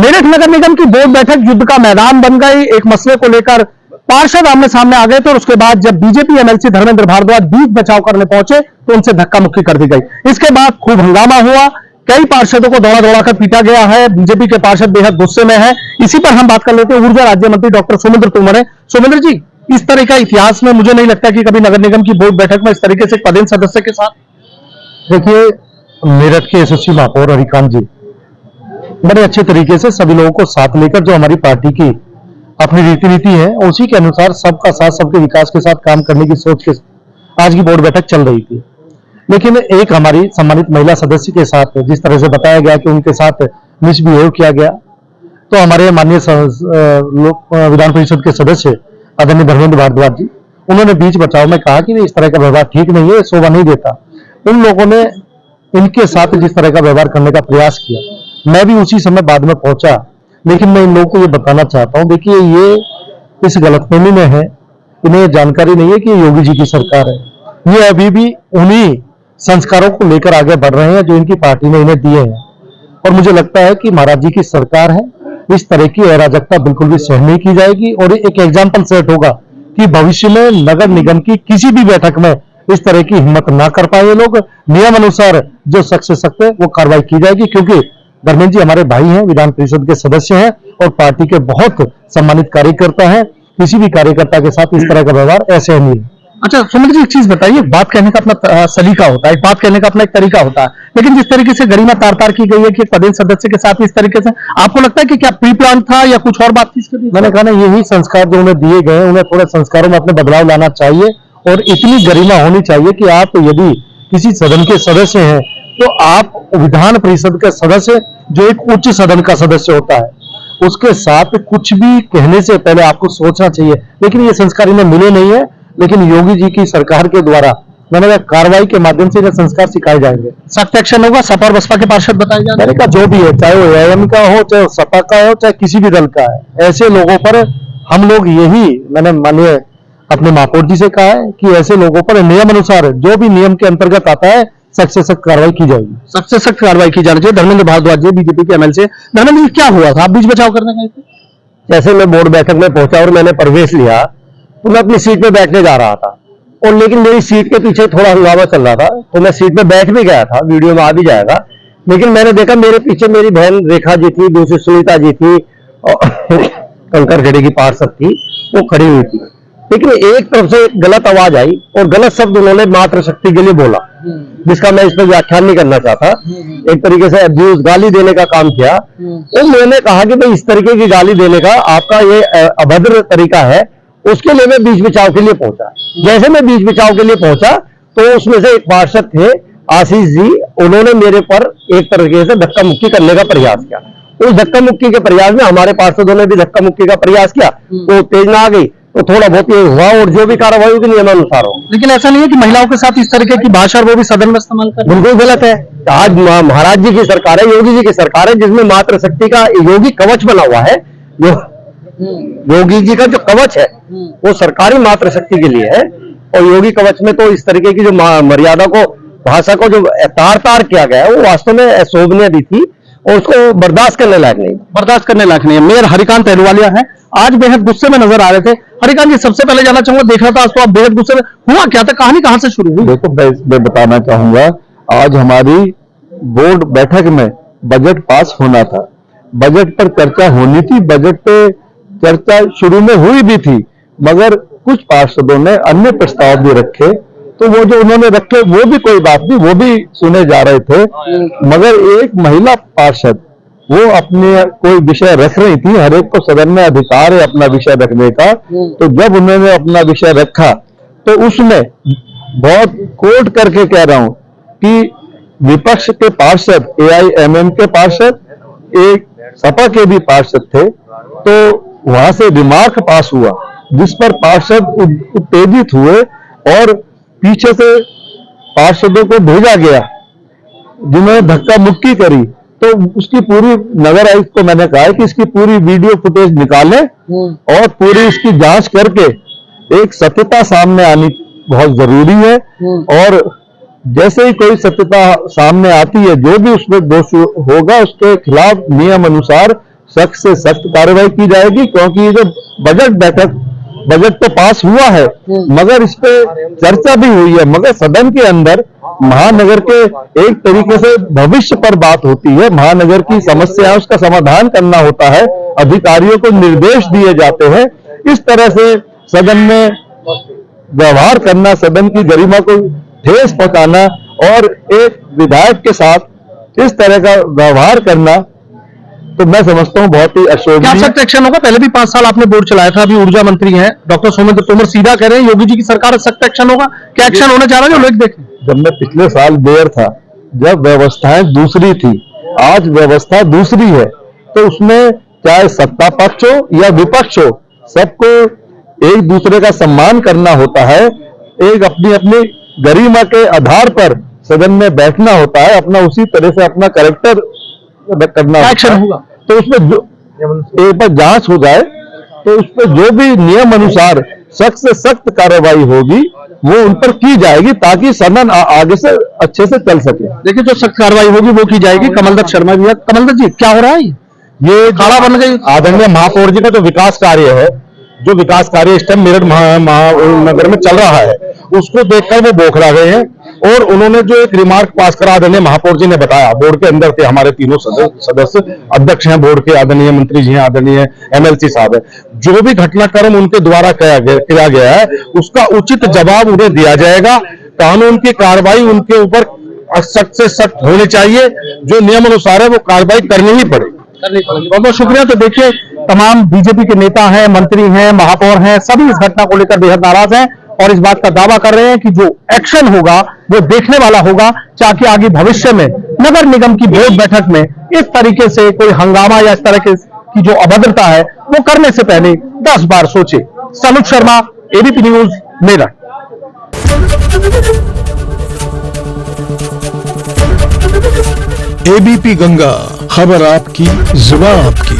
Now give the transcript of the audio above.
मेरठ नगर निगम की बोर्ड बैठक युद्ध का मैदान बन गई। एक मसले को लेकर पार्षद आमने सामने आ गए थे और उसके बाद जब बीजेपी एमएलसी धर्मेंद्र भारद्वाज बीच बचाव करने पहुंचे तो उनसे धक्का मुक्की कर दी गई। इसके बाद खूब हंगामा हुआ, कई पार्षदों को दौड़ा दौड़ा कर पीटा गया है। बीजेपी के पार्षद बेहद गुस्से में है। इसी पर हम बात कर लेते हैं ऊर्जा राज्य मंत्री डॉक्टर सोमेंद्र तोमर है। सोमेंद्र जी, इस तरह का इतिहास में मुझे नहीं लगता कि कभी नगर निगम की बोर्ड बैठक में इस तरीके से पदेन सदस्य के साथ। देखिए, मेरठ के एसएससी महापौर हरिकांत जी बड़े अच्छे तरीके से सभी लोगों को साथ लेकर, जो हमारी पार्टी की अपनी रीति नीति है उसी के अनुसार सबका साथ सबके विकास के साथ काम करने की सोच के आज की बोर्ड बैठक चल रही थी। लेकिन एक हमारी सम्मानित महिला सदस्य के साथ जिस तरह से बताया गया कि उनके साथ मिसबिहेव किया गया, तो हमारे माननीय विधान परिषद के सदस्य आदरणीय धर्मेंद्र भारद्वाज जी, उन्होंने बीच बचाव में कहा कि इस तरह का व्यवहार ठीक नहीं है, शोभा नहीं देता। उन लोगों ने इनके साथ जिस तरह का व्यवहार करने का प्रयास किया, मैं भी उसी समय बाद में पहुंचा। लेकिन मैं इन लोगों को ये बताना चाहता हूं, देखिए ये इस गलतफहमी में है, इन्हें जानकारी नहीं है कि योगी जी की सरकार है। ये अभी भी उन्हीं संस्कारों को लेकर आगे बढ़ रहे हैं जो इनकी पार्टी ने इन्हें दिए हैं। और मुझे लगता है कि महाराज जी की सरकार है, इस तरह की अराजकता बिल्कुल भी सहन नहीं की जाएगी। और एक एग्जाम्पल सेट होगा कि भविष्य में नगर निगम की किसी भी बैठक में इस तरह की हिम्मत ना कर पाए लोग। नियम अनुसार जो सख्त से सख्त वो कार्रवाई की जाएगी, क्योंकि धर्मेंद्र जी हमारे भाई हैं, विधान परिषद के सदस्य हैं और पार्टी के बहुत सम्मानित कार्यकर्ता हैं। किसी भी कार्यकर्ता के साथ इस तरह का व्यवहार ऐसे नहीं है। अच्छा सोमेंद्र जी, एक चीज बताइए, बात कहने का अपना सलीका होता है, बात कहने का अपना एक तरीका होता है, लेकिन जिस तरीके से गरिमा तार तार की गई है कि पदेन सदस्य के साथ इस तरीके से, आपको लगता है कि क्या प्री प्लान था या कुछ और बात थी इसके पीछे? मैंने कहा ना, यही संस्कार जो उन्हें दिए गए, उन्हें थोड़े संस्कारों में अपने बदलाव लाना चाहिए। और इतनी गरिमा होनी चाहिए कि आप यदि किसी सदन के सदस्य हैं तो आप विधान परिषद के सदस्य, जो एक उच्च सदन का सदस्य होता है, उसके साथ कुछ भी कहने से पहले आपको सोचना चाहिए। लेकिन ये संस्कार इन्हें मिले नहीं है। लेकिन योगी जी की सरकार के द्वारा मैंने कहा कार्रवाई के माध्यम से इन्हें संस्कार सिखाए जाएंगे, सख्त एक्शन होगा। सपा और बसपा के पार्षद बताए जाएंगे। मैंने कहा जो भी है, चाहे वो एएम का हो, चाहे सपा का हो, चाहे किसी भी दल का है, ऐसे लोगों पर हम लोग यही, मैंने माननीय अपने महापौर जी से कहा है कि ऐसे लोगों पर नियम अनुसार जो भी नियम के अंतर्गत आता है सख्त से सख्त कार्रवाई की जाएगी। सख्त से सख्त कार्रवाई की जानी चाहिए। धर्मेंद्र भारद्वाज जी बीजेपी के एमएलसी। धर्मेंद्र जी, क्या हुआ था, आप बीच बचाव करने गए थे? जैसे मैं बोर्ड बैठक में पहुंचा और मैंने प्रवेश लिया तो मैं अपनी सीट पे बैठने जा रहा था, और लेकिन मेरी सीट के पीछे थोड़ा हंगामा चल रहा था, तो मैं सीट पे बैठ भी गया था, वीडियो में आ भी जाएगा। लेकिन मैंने देखा मेरे पीछे मेरी बहन रेखा जी थी, दूसरी सुनीता जी थी और कंकरखेड़े की पार्षद थी, वो खड़ी हुई थी। लेकिन एक तरफ से गलत आवाज आई और गलत शब्द उन्होंने मातृशक्ति के लिए बोला, जिसका मैं इस पर व्याख्यान नहीं करना चाहता। एक तरीके से अब्यूज, गाली देने का काम किया। तो मैंने कहा कि भाई इस तरीके की गाली देने का आपका ये अभद्र तरीका है। उसके लिए मैं बीच बचाव के लिए पहुंचा। जैसे मैं बीच बचाव के लिए पहुंचा तो उसमें से एक पार्षद थे आशीष जी, उन्होंने मेरे पर एक तरीके से धक्का मुक्की करने का प्रयास किया। उस धक्का मुक्की के प्रयास में हमारे पार्षदों ने भी धक्का मुक्की का प्रयास किया, वो उत्तेजना आ गई तो थोड़ा बहुत ये हुआ, और जो भी कार्रवाई होगी नियमानुसार हो। लेकिन ऐसा नहीं है कि महिलाओं के साथ इस तरीके की भाषा वो भी सदन में इस्तेमाल कर? बिल्कुल गलत है। आज महाराज जी की सरकार है, योगी जी की सरकार है, जिसमें मातृशक्ति का योगी कवच बना हुआ है। योगी जी का जो कवच है वो सरकारी मातृशक्ति के लिए है, और योगी कवच में तो इस तरीके की जो मर्यादा को, भाषा को जो तार तार किया गया है वो वास्तव में अशोभनीय भी थी और उसको बर्दाश्त करने लायक नहीं। बर्दाश्त करने लायक नहीं है। मेयर हरिकांत अहलूवालिया है, आज बेहद गुस्से में नजर आ रहे थे। हरिकांत जी, सबसे पहले जानना चाहूंगा, देख रहा था आज तो आप बेहद गुस्से में, हुआ क्या था, कहानी कहां से शुरू हुई? देखो, मैं बताना चाहूंगा, आज हमारी बोर्ड बैठक में बजट पास होना था, बजट पर चर्चा होनी थी, बजट पे चर्चा शुरू में हुई भी थी, मगर कुछ पार्षदों ने अन्य प्रस्ताव भी रखे, तो वो जो उन्होंने रखे वो भी कोई बात नहीं, वो भी सुने जा रहे थे। मगर एक महिला पार्षद वो अपने कोई विषय रख रही थी, हर एक को सदन में अधिकार है अपना विषय रखने का, तो जब उन्होंने अपना विषय रखा तो उसमें बहुत कोट करके कह रहा हूं कि विपक्ष के पार्षद, एआईएमएम के पार्षद, एक सपा के भी पार्षद थे, तो वहां से रिमार्क पास हुआ जिस पर पार्षद उत्तेजित हुए और पीछे से पार्षदों को भेजा गया जिन्होंने धक्का मुक्की करी। तो उसकी पूरी, नगर आयुक्त को मैंने कहा है कि इसकी पूरी वीडियो फुटेज निकालें और पूरी इसकी जांच करके एक सत्यता सामने आनी बहुत जरूरी है। और जैसे ही कोई सत्यता सामने आती है, जो भी उसमें दोष होगा उसके खिलाफ नियम अनुसार सख्त से सख्त कार्रवाई की जाएगी, क्योंकि ये जो बजट तो पास हुआ है मगर इस पे चर्चा भी हुई है, मगर सदन के अंदर महानगर के एक तरीके से भविष्य पर बात होती है, महानगर की समस्या उसका समाधान करना होता है, अधिकारियों को निर्देश दिए जाते हैं। इस तरह से सदन में व्यवहार करना, सदन की गरिमा को ठेस पहुंचाना और एक विधायक के साथ इस तरह का व्यवहार करना, तो मैं समझता हूं बहुत ही क्या अशोभनीय। सख्त एक्शन होगा? पहले भी 5 साल आपने बोर्ड चलाया था, अभी ऊर्जा मंत्री हैं डॉक्टर सोमेंद्र तोमर, सीधा कह रहे हैं योगी जी की सरकार सख्त एक्शन होगा। क्या एक्शन होना चाह रहे हैं लोग देखें? जब मैं पिछले साल मेयर था, जब व्यवस्थाएं दूसरी थी, आज व्यवस्था दूसरी है, तो उसमें चाहे सत्ता पक्ष हो या विपक्ष हो, सबको एक दूसरे का सम्मान करना होता है, एक अपनी अपनी गरिमा के आधार पर सदन में बैठना होता है, अपना उसी तरह से अपना कैरेक्टर करना होता है। एक्शन होगा तो उसमें जो एक बार जांच हो जाए तो उस पर जो भी नियम अनुसार सख्त से सख्त कार्रवाई होगी वो उन पर की जाएगी, ताकि सदन आगे से अच्छे से चल सके। देखिए, जो सख्त कार्रवाई होगी वो की जाएगी। कमलदत्त शर्मा भी है। कमलदत्त जी, क्या हो रहा है? ये काला बन गई। आदरणीय महापौर जी का जो विकास कार्य है, जो विकास कार्य इस टाइम मेरठ महानगर में चल रहा है, उसको देखकर वो बौखला गए हैं और उन्होंने जो एक रिमार्क पास करा, आदरणीय महापौर जी ने बताया, बोर्ड के अंदर थे हमारे तीनों सदस्य, अध्यक्ष हैं बोर्ड के, आदरणीय मंत्री जी हैं, आदरणीय एमएलसी साहब है, जो भी घटनाक्रम उनके द्वारा किया गया है उसका उचित जवाब उन्हें दिया जाएगा। कानून की कार्रवाई उनके ऊपर सख्त से सख्त होनी चाहिए, जो नियम अनुसार है वो कार्रवाई करनी ही पड़ेगी। बहुत बहुत शुक्रिया। तो देखिए, तमाम बीजेपी के नेता हैं, मंत्री हैं, महापौर हैं, सभी इस घटना को लेकर बेहद नाराज हैं और इस बात का दावा कर रहे हैं कि जो एक्शन होगा वो देखने वाला होगा, ताकि आगे भविष्य में नगर निगम की बोर्ड बैठक में इस तरीके से कोई हंगामा या इस तरह की जो अभद्रता है वो करने से पहले 10 बार सोचे। Sanuj Sharma, ABP News, Meerut. ABP Ganga, खबर आपकी, जुबान आपकी।